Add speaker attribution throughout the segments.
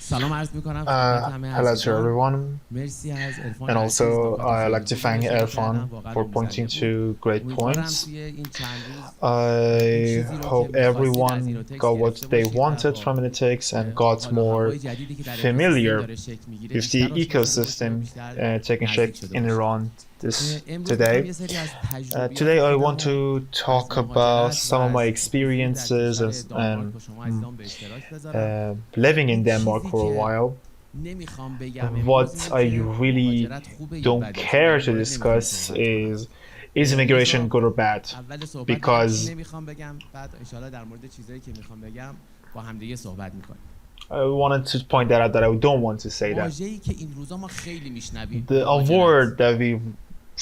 Speaker 1: Hello to everyone, and also I'd like to thank Erfan for pointing to great points. I hope everyone got what they wanted from analytics and got more familiar with the ecosystem taking shape in Iran today. Today I want to talk about some of my experiences living in Denmark for a while. What I really don't care to discuss is immigration good or bad? Because I wanted to point that out that I don't want to say that. A word that we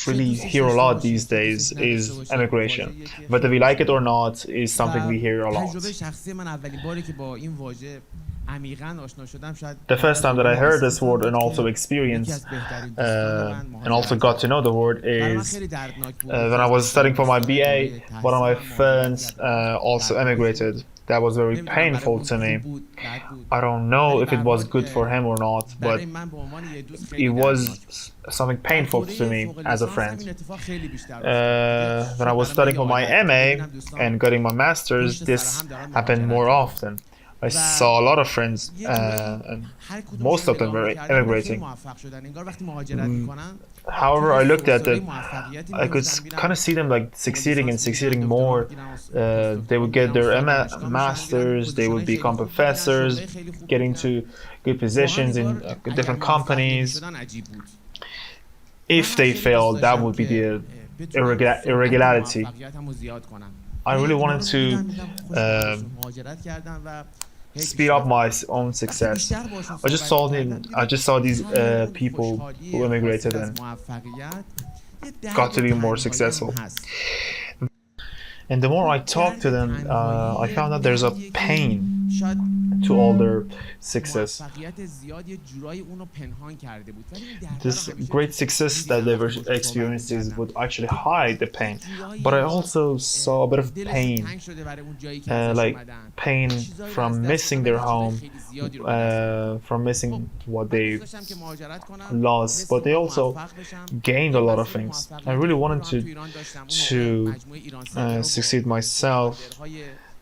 Speaker 1: really hear a lot these days is immigration. Whether we like it or not is something we hear a lot. The first time that I heard this word and also experienced and also got to know the word is when I was studying for my BA. One of my friends also emigrated. That was very painful to me. I don't know if it was good for him or not, but it was something painful to me as a friend. When I was studying for my MA and getting my master's, this happened more often. I saw a lot of friends, and most of them were immigrating. However, I looked at it, I could kind of see them like succeeding and succeeding more. They would get their masters, they would become professors, getting to good positions in different companies. If they failed, that would be the irregularity. I really wanted to speed up my own success. I just saw these people who immigrated and got to be more successful. And the more I talked to them, I found out there's a pain to all their success. This great success that they were experiencing would actually hide the pain. But I also saw a bit of pain, like pain from missing their home, from missing what they lost. But they also gained a lot of things. I really wanted to succeed myself.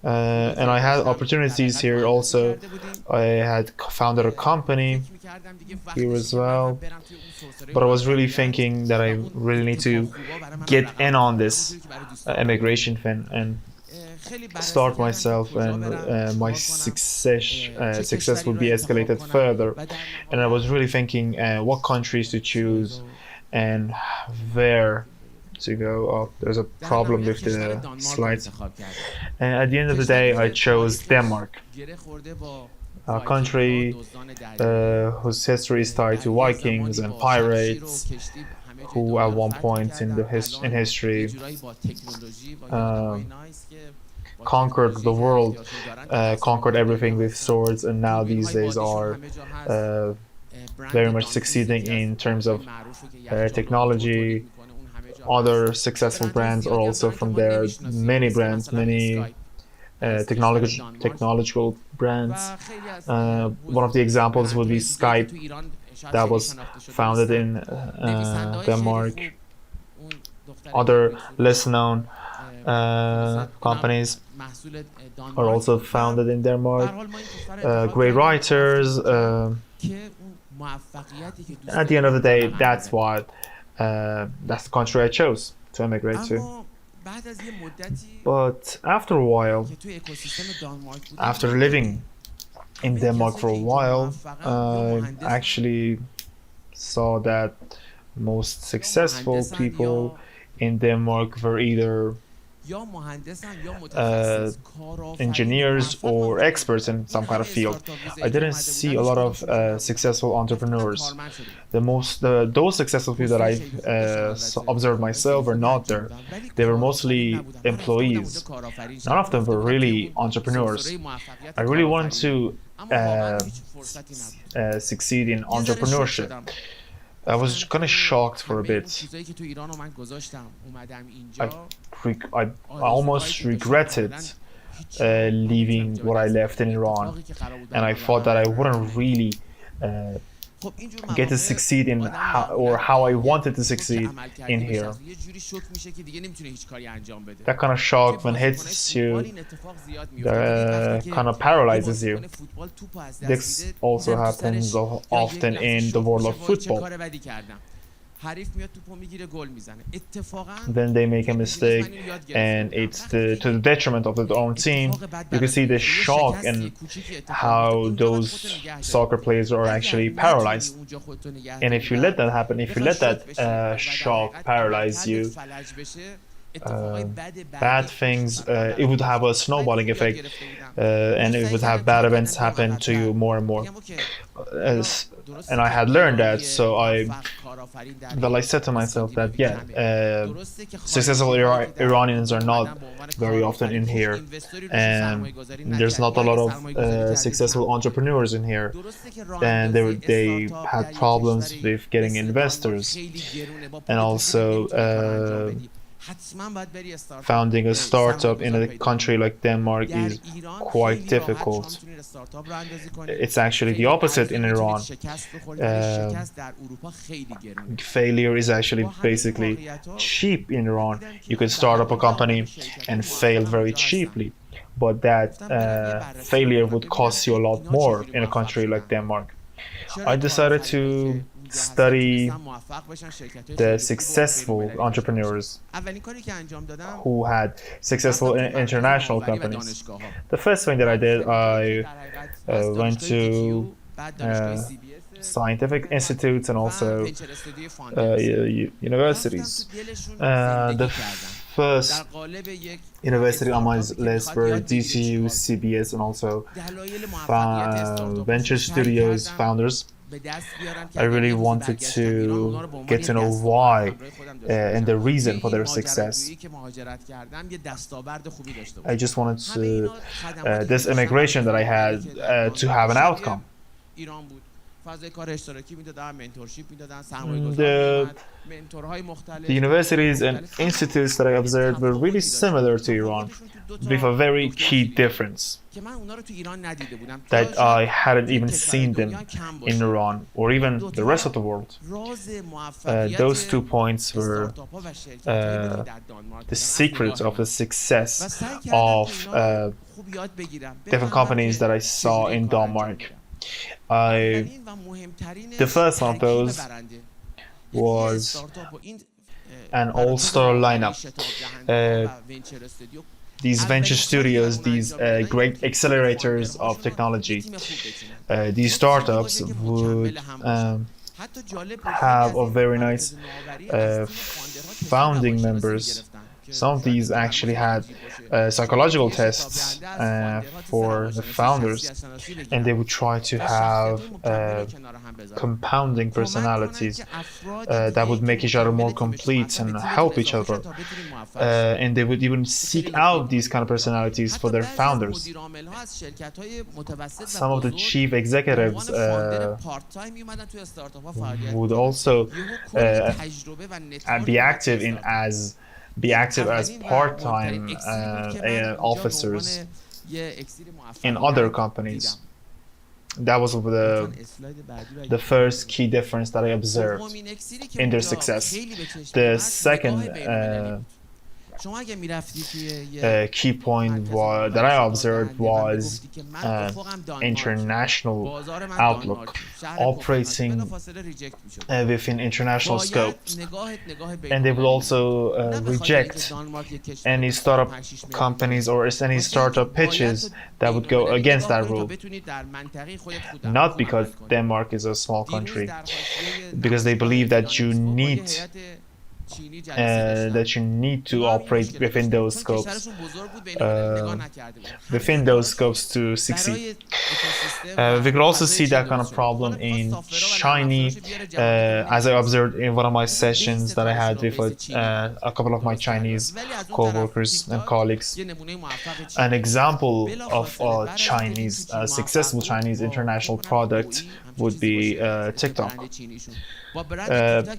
Speaker 1: And I had opportunities here also. I had founded a company here as well, but I was really thinking that I really need to get in on this immigration thing and start myself, and my success would be escalated further. And I was really thinking what countries to choose and where to go. Oh, there's a problem with the slides. And at the end of the day, I chose Denmark, a country whose history is tied to Vikings and pirates, who at one point in history conquered the world, conquered everything with swords, and now these days are very much succeeding in terms of technology. Other successful brands are also from there. Many brands, many technological brands. One of the examples would be Skype, that was founded in Denmark. Other less known companies are also founded in Denmark. Great writers. At the end of the day, that's the country I chose to emigrate to. But after a while, after living in Denmark for a while, I actually saw that most successful people in Denmark were either engineers or experts in some kind of field. I didn't see a lot of successful entrepreneurs. Those successful people that I observed myself were not there. They were mostly employees. None of them were really entrepreneurs. I really wanted to succeed in entrepreneurship. I was kind of shocked for a bit. I almost regretted leaving what I left in Iran, and I thought that I wouldn't really get to succeed in how I wanted to succeed in here. That kind of shock when hits you, kind of paralyzes you. This also happens often in the world of football. Then they make a mistake and it's to the detriment of their own team. You can see the shock and how those soccer players are actually paralyzed. And if you let that happen, if you let that shock paralyze you, bad things, it would have a snowballing effect, and it would have bad events happen to you more and more. And I had learned that, so I said to myself that successful Iranians are not very often in here, and there's not a lot of successful entrepreneurs in here, and they had problems with getting investors, and also founding a startup in a country like Denmark is quite difficult. It's actually the opposite in Iran. Failure is actually basically cheap in Iran. You can start up a company and fail very cheaply, but that failure would cost you a lot more in a country like Denmark. I decided to study the successful entrepreneurs who had successful international companies. The first thing that I did, I went to scientific institutes and also universities. The first university on my list were DTU, CBS, and also Venture Studios founders. I really wanted to get to know why and the reason for their success. I just wanted to, this immigration that I had, to have an outcome. The universities and institutes that I observed were really similar to Iran, with a very key difference, that I hadn't even seen them in Iran or even the rest of the world. Those 2 points were the secret of the success of different companies that I saw in Denmark. The first one of those was an all-star lineup. These venture studios, these great accelerators of technology, these startups would have a very nice founding members. Some of these actually had psychological tests for the founders, and they would try to have compounding personalities that would make each other more complete and help each other. And they would even seek out these kind of personalities for their founders. Some of the chief executives would also be active as part-time officers in other companies. That was the first key difference that I observed in their success. The second key point that I observed was international outlook, operating within international scopes. And they would also reject any startup companies or any startup pitches that would go against that rule. Not because Denmark is a small country, because they believe that you need to operate within those scopes, to succeed. We could also see that kind of problem in Chinese, as I observed in one of my sessions that I had with a couple of my Chinese co-workers and colleagues. An example of a successful Chinese international product would be TikTok.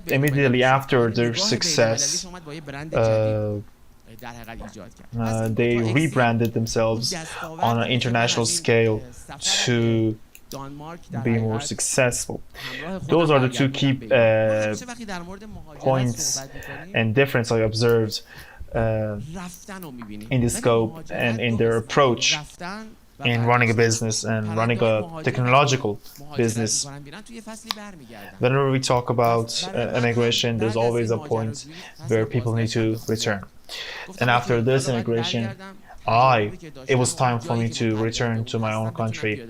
Speaker 1: Immediately after their success, They rebranded themselves on an international scale to be more successful. Those are the two key points and difference I observed in the scope and in their approach in running a business and running a technological business. Whenever we talk about immigration, there's always a point where people need to return. And after this immigration, it was time for me to return to my own country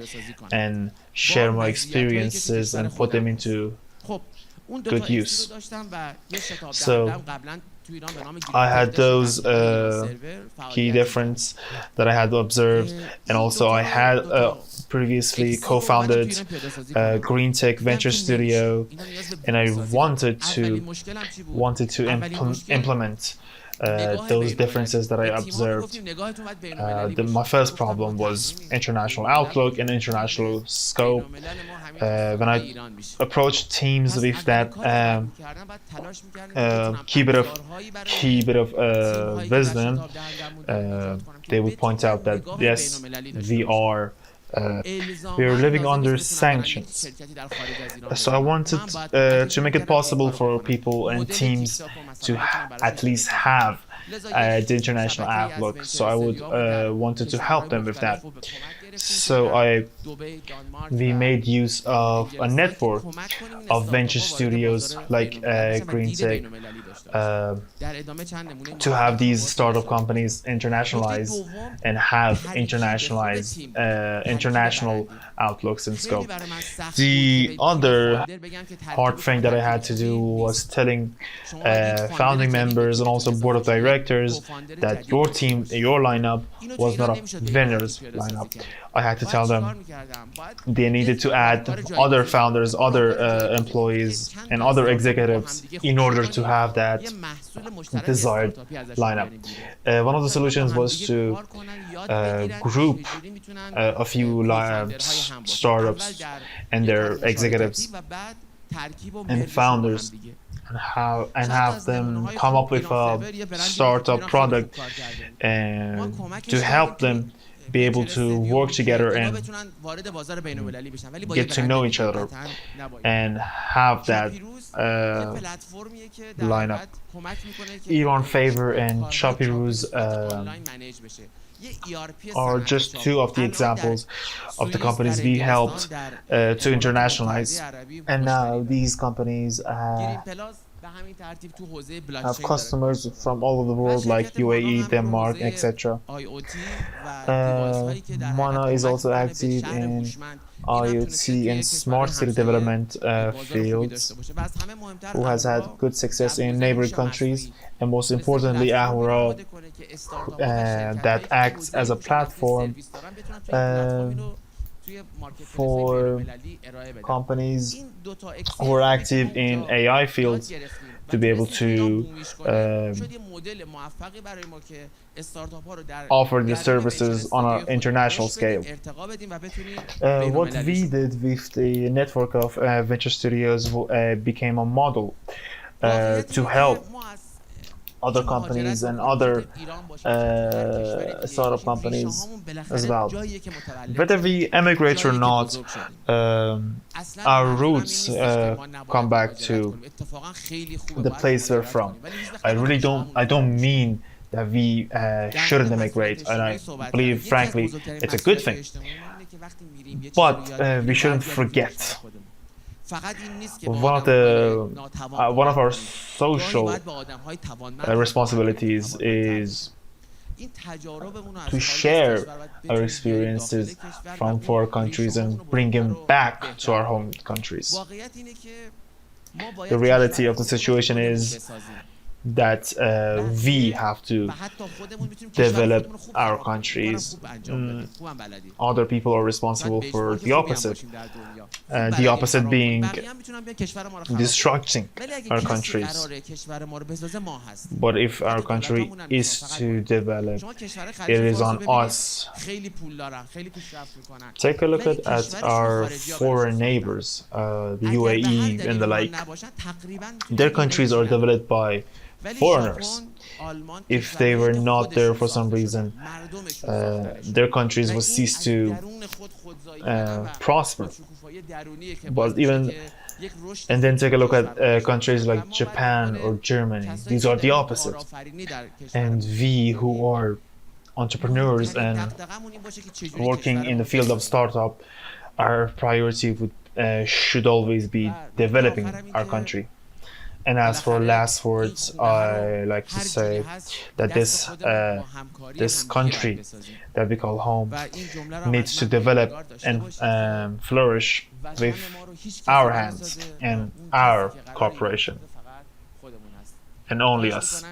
Speaker 1: and share my experiences and put them into good use. So I had those key differences that I had observed, and also I had previously co-founded green tech venture studio, and I wanted to implement those differences that I observed. My first problem was international outlook and international scope. When I approached teams with that key bit of wisdom, they would point out that yes, we are living under sanctions. So I wanted to make it possible for people and teams to at least have the international outlook. So I would wanted to help them with that. So we made use of a network of venture studios like Green Tech to have these startup companies internationalize and have international outlooks and scope. The other hard thing that I had to do was telling founding members and also board of directors that your team, your lineup was not a winner's lineup. I had to tell them they needed to add other founders, other employees, and other executives in order to have that desired lineup. One of the solutions was to group a few startups and their executives and founders and have them come up with a startup product and to help them be able to work together and get to know each other and have that lineup. Elon Favor and Shopiroo's are just two of the examples of the companies we helped to internationalize. And now these companies have customers from all over the world like UAE, Denmark, etc. Mana is also active in IoT and smart city development fields, who has had good success in neighboring countries, and most importantly Ahura, that acts as a platform for companies who are active in AI fields to be able to offer the services on an international scale. What we did with the network of venture studios became a model to help other companies and other startup companies as well. Whether we emigrate or not, our roots come back to the place we're from. I don't mean that we shouldn't emigrate, and I believe, frankly, it's a good thing. But we shouldn't forget one of our social responsibilities is to share our experiences from foreign countries and bring them back to our home countries. The reality of the situation is that we have to develop our countries. Other people are responsible for the opposite. The opposite being destructing our countries. But if our country is to develop, it is on us. Take a look at our foreign neighbors, the UAE and the like. Their countries are developed by foreigners. If they were not there for some reason, their countries would cease to prosper. But even and then take a look at countries like Japan or Germany. These are the opposite. And we who are entrepreneurs and working in the field of startup, our priority should always be developing our country. And as for last words, I like to say that this country that we call home needs to develop and flourish with our hands and our cooperation, and only us.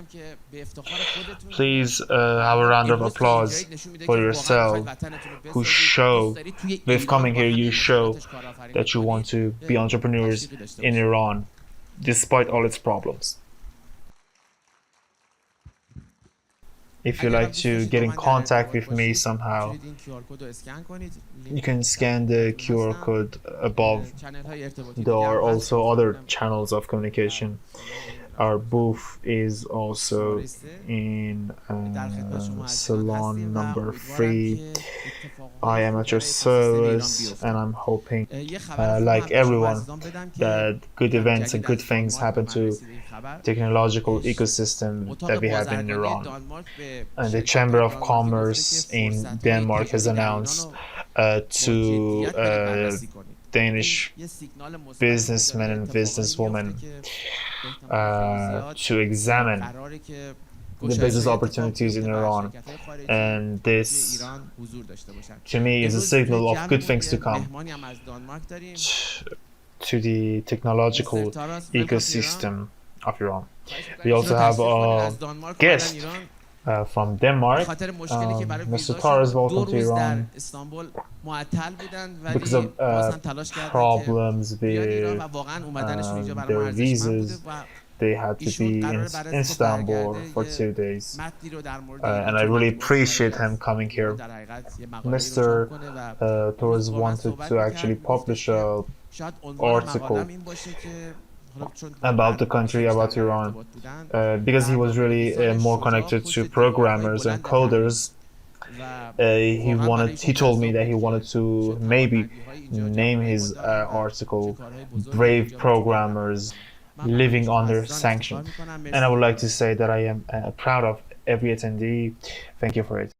Speaker 1: Please have a round of applause for yourself, who show, with coming here, you show that you want to be entrepreneurs in Iran, despite all its problems. If you like to get in contact with me somehow, you can scan the QR code above. There are also other channels of communication. Our booth is also in salon number 3. I am at your service, and I'm hoping, like everyone, that good events and good things happen to technological ecosystem that we have in Iran. And the Chamber of Commerce in Denmark has announced to Danish businessmen and businesswomen to examine the business opportunities in Iran, and this to me is a signal of good things to come to the technological ecosystem of Iran. We also have a guest from Denmark. Mr. Taras, welcome to Iran. Because of problems with their visas, they had to be in Istanbul for 2 days, and I really appreciate him coming here. Mr. Torres wanted to actually publish an article about the country, about Iran, because he was really more connected to programmers and coders. He told me that he wanted to maybe name his article "Brave Programmers Living Under Sanction," and I would like to say that I am proud of every attendee. Thank you for it.